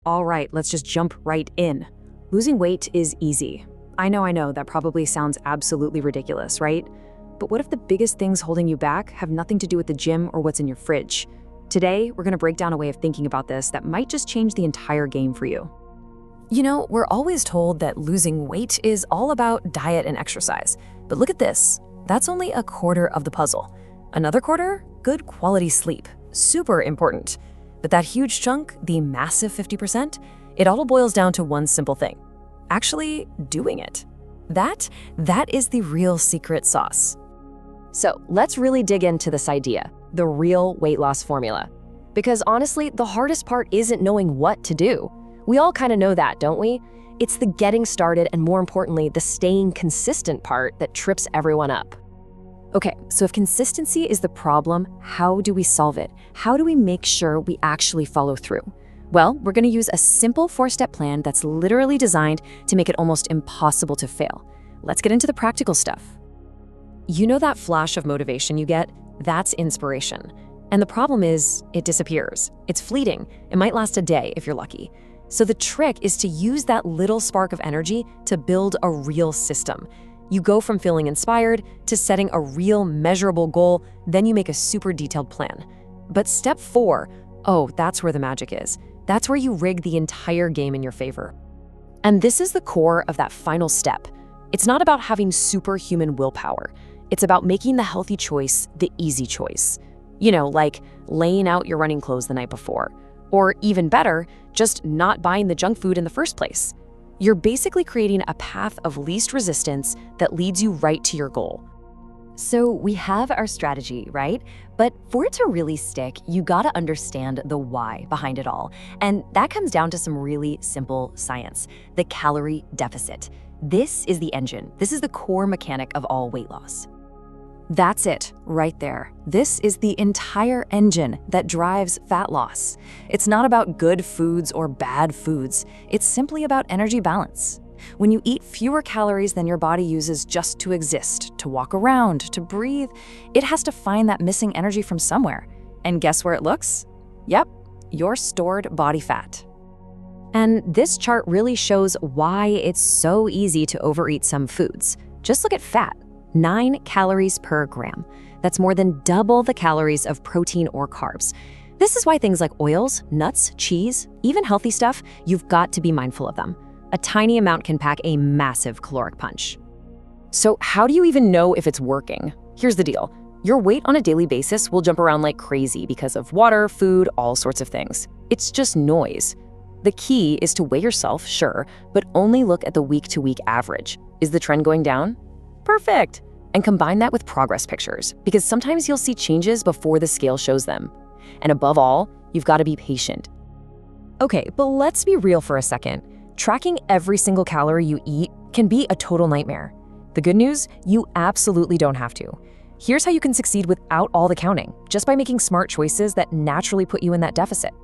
All right, let's just jump right in. Losing weight is easy. I know, that probably sounds absolutely ridiculous, right? But what if the biggest things holding you back have nothing to do with the gym or what's in your fridge? Today, we're gonna break down a way of thinking about this that might just change the entire game for you. You know, we're always told that losing weight is all about diet and exercise. But look at this. That's only a quarter of the puzzle. Another quarter? Good quality sleep. Super important. But that huge chunk, the massive 50%, it all boils down to one simple thing. Actually doing it. That is the real secret sauce. So let's really dig into this idea, the real weight loss formula. Because honestly, the hardest part isn't knowing what to do. We all kind of know that, don't we? It's the getting started and, more importantly, the staying consistent part that trips everyone up. Okay, so if consistency is the problem, how do we solve it? How do we make sure we actually follow through? Well, we're gonna use a simple 4-step plan that's literally designed to make it almost impossible to fail. Let's get into the practical stuff. You know that flash of motivation you get? That's inspiration. And the problem is, it disappears. It's fleeting. It might last a day if you're lucky. So the trick is to use that little spark of energy to build a real system. You go from feeling inspired to setting a real measurable goal, then you make a super detailed plan. But step 4, that's where the magic is. That's where you rig the entire game in your favor. And this is the core of that final step. It's not about having superhuman willpower. It's about making the healthy choice the easy choice. You know, like laying out your running clothes the night before. Or even better, just not buying the junk food in the first place. You're basically creating a path of least resistance that leads you right to your goal. So we have our strategy, right? But for it to really stick, you gotta understand the why behind it all. And that comes down to some really simple science, the calorie deficit. This is the engine. This is the core mechanic of all weight loss. That's it, right there. This is the entire engine that drives fat loss. It's not about good foods or bad foods. It's simply about energy balance. When you eat fewer calories than your body uses just to exist, to walk around, to breathe, it has to find that missing energy from somewhere. And guess where it looks? Yep, your stored body fat. And this chart really shows why it's so easy to overeat some foods. Just look at fat. 9 calories per gram. That's more than double the calories of protein or carbs. This is why things like oils, nuts, cheese, even healthy stuff, you've got to be mindful of them. A tiny amount can pack a massive caloric punch. So how do you even know if it's working? Here's the deal. Your weight on a daily basis will jump around like crazy because of water, food, all sorts of things. It's just noise. The key is to weigh yourself, sure, but only look at the week-to-week average. Is the trend going down? Perfect. And combine that with progress pictures, because sometimes you'll see changes before the scale shows them. And above all, you've got to be patient. Okay, but let's be real for a second. Tracking every single calorie you eat can be a total nightmare. The good news, you absolutely don't have to. Here's how you can succeed without all the counting, just by making smart choices that naturally put you in that deficit.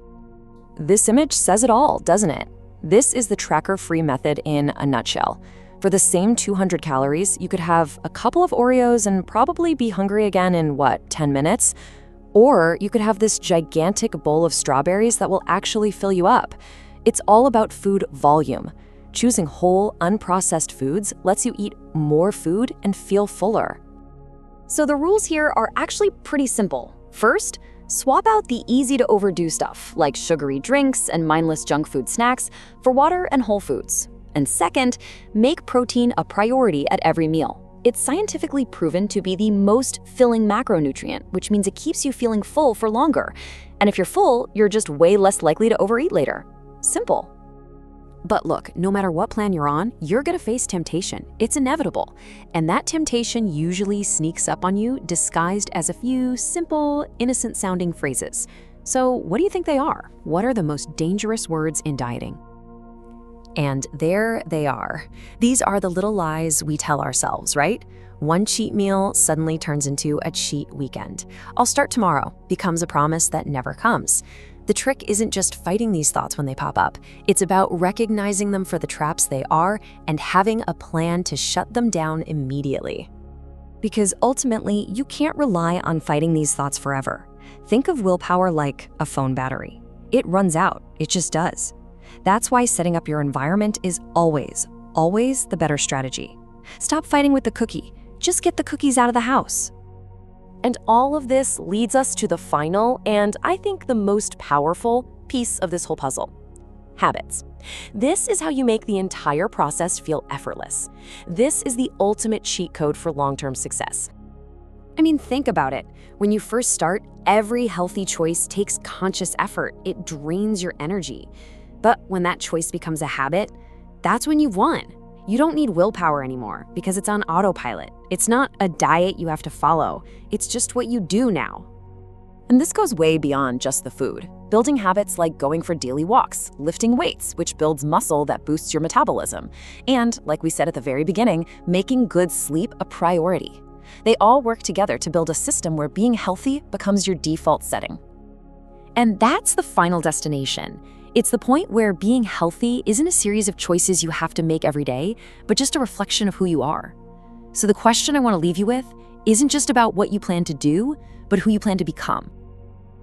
This image says it all, doesn't it? This is the tracker-free method in a nutshell. For the same 200 calories, you could have a couple of Oreos and probably be hungry again in, 10 minutes? Or you could have this gigantic bowl of strawberries that will actually fill you up. It's all about food volume. Choosing whole, unprocessed foods lets you eat more food and feel fuller. So the rules here are actually pretty simple. First, swap out the easy-to-overdo stuff, like sugary drinks and mindless junk food snacks, for water and whole foods. And second, make protein a priority at every meal. It's scientifically proven to be the most filling macronutrient, which means it keeps you feeling full for longer. And if you're full, you're just way less likely to overeat later. Simple. But look, no matter what plan you're on, you're gonna face temptation. It's inevitable. And that temptation usually sneaks up on you disguised as a few simple, innocent-sounding phrases. So what do you think they are? What are the most dangerous words in dieting? And there they are. These are the little lies we tell ourselves, right? One cheat meal suddenly turns into a cheat weekend. I'll start tomorrow becomes a promise that never comes. The trick isn't just fighting these thoughts when they pop up. It's about recognizing them for the traps they are and having a plan to shut them down immediately. Because ultimately, you can't rely on fighting these thoughts forever. Think of willpower like a phone battery. It runs out, it just does. That's why setting up your environment is always the better strategy. Stop fighting with the cookie. Just get the cookies out of the house. And all of this leads us to the final and I think the most powerful piece of this whole puzzle: habits. This is how you make the entire process feel effortless. This is the ultimate cheat code for long-term success. I mean, think about it. When you first start, every healthy choice takes conscious effort. It drains your energy. But when that choice becomes a habit, that's when you've won. You don't need willpower anymore because it's on autopilot. It's not a diet you have to follow. It's just what you do now. And this goes way beyond just the food. Building habits like going for daily walks, lifting weights, which builds muscle that boosts your metabolism, and, like we said at the very beginning, making good sleep a priority. They all work together to build a system where being healthy becomes your default setting. And that's the final destination. It's the point where being healthy isn't a series of choices you have to make every day, but just a reflection of who you are. So the question I want to leave you with isn't just about what you plan to do, but who you plan to become.